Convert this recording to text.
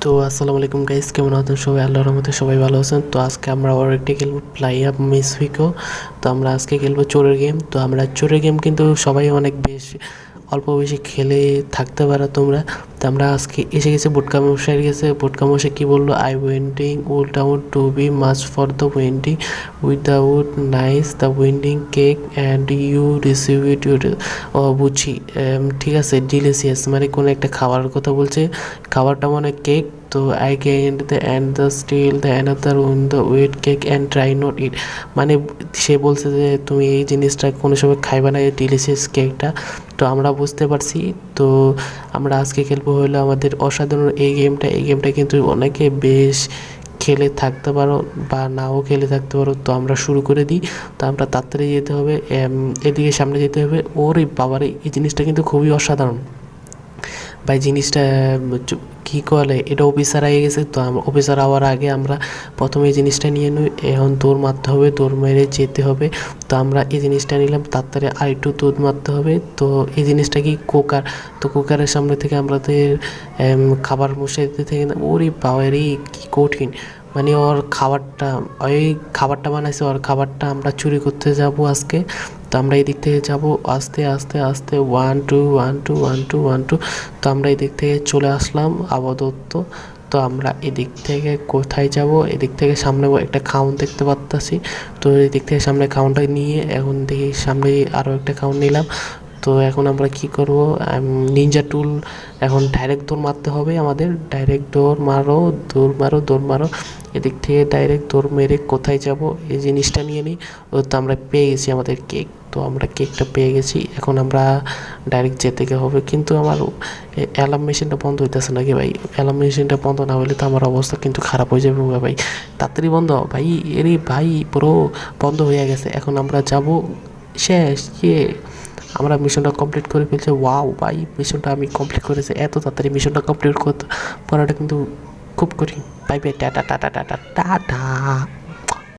তো আসসালামু আলাইকুম গাইস, কেমন আছেন সবাই? আল্লাহর রহমতে সবাই ভালো আছেন। তো আজকে আমরা আবার একটি খেলবো প্লাই আপ মিসফিকো। তো আমরা আজকে খেলবো চোরের গেম। তো আমরা চোরের গেম কিন্তু সবাই অনেক বেশি অল্প বেশি খেলে থাকতে পারো তোমরা। তো আমরা আজকে এসে গেছি বোটকা মশাইয়ের গেছে। বোটকা মশাই কী বললো? I wanting without to be much for the wanting without nice the wanting cake and you receive it you. ও বুঝছি, ঠিক আছে। ডিলিশিয়াস মানে কোনো একটা খাবারের কথা বলছে, খাবারটা মানে কেক। তো I gained the and the still the another win the wheat cake and try not it. মানে সে বলছে যে তুমি এই জিনিসটা কোনো সময় খাইবে না, এই ডিলিশিয়াস কেকটা। তো আমরা বুঝতে পারছি। তো আমরা আজকে খেলবো হলো আমাদের অসাধারণ এই গেমটা। এই গেমটা কিন্তু অনেকে বেশ খেলে থাকতে পারো বা নাও খেলে থাকতে পারো। তো আমরা শুরু করে দিই। তো আমরা তাড়াতাড়ি যেতে হবে, এদিকে সামনে যেতে হবে। ওরে বাবারে, এই জিনিসটা কিন্তু খুবই অসাধারণ ভাই। জিনিসটা কী করে, এটা অফিসার আগে গেছে। তো অফিসার হওয়ার আগে আমরা প্রথমে এই জিনিসটা নিয়ে নিই। এখন দৌড় মারতে হবে, দৌড় মেরে যেতে হবে। তো আমরা এই জিনিসটা নিলাম, তাড়াতাড়ি আরেকটু দৌড় মারতে হবে। তো এই জিনিসটা কি কুকার। তো কুকারের সামনে থেকে আমাদের খাবার মশাই দিতে থেকে, ওরে বাবারে কী কঠিন। মানে ওর খাবারটা, ওই খাবারটা বানাইছে, ওর খাবারটা আমরা চুরি করতে যাব আজকে। তো আমরা এই দিক থেকে যাব আস্তে আস্তে আস্তে, 1 2 1 2 1 2 1 2। তো আমরা এদিক থেকে চলে আসলাম আপাতত। তো আমরা এদিক থেকে কোথায় যাব? এদিক থেকে সামনে একটা খাউন দেখতে পারতাছি। তো এদিক থেকে সামনে খাউনটা নিয়ে এখন দেখি সামনে আরও একটা খাউন নিলাম। তো এখন আমরা কি করব? নিনজা টুল, এখন ডাইরেক্ট দৌড় মারতে হবে আমাদের। ডাইরেক্ট দৌড় মারো, দৌড় মারো, দৌড় মারো। এদিক থেকে ডাইরেক্ট দৌড় মেরে কোথায় যাব এই জিনিসটা নিয়ে নিই। ও তো আমরা পেয়ে গেছি আমাদের কেক। তো আমরা কেকটা পেয়ে গেছি, এখন আমরা ডাইরেক্ট যেতে হবে। কিন্তু আমার অ্যালার্ম মেশিনটা বন্ধ হইতেছে নাকি ভাই? অ্যালার্ম মেশিনটা বন্ধ না হলে তো আমার অবস্থা কিন্তু খারাপ হয়ে যাবে ভাই। তাড়াতাড়ি বন্ধ ভাই। এরে ভাই, পুরো বন্ধ হয়ে গেছে। এখন আমরা যাব, শেষ। আমরা মিশনটা কমপ্লিট করে ফেলছি। ওয়াও ভাই, মিশনটা আমি কমপ্লিট করেছি। এত তাড়াতাড়ি মিশনটা কমপ্লিট করাটা কিন্তু খুব কঠিন। Bye bye, tata tata tata tata.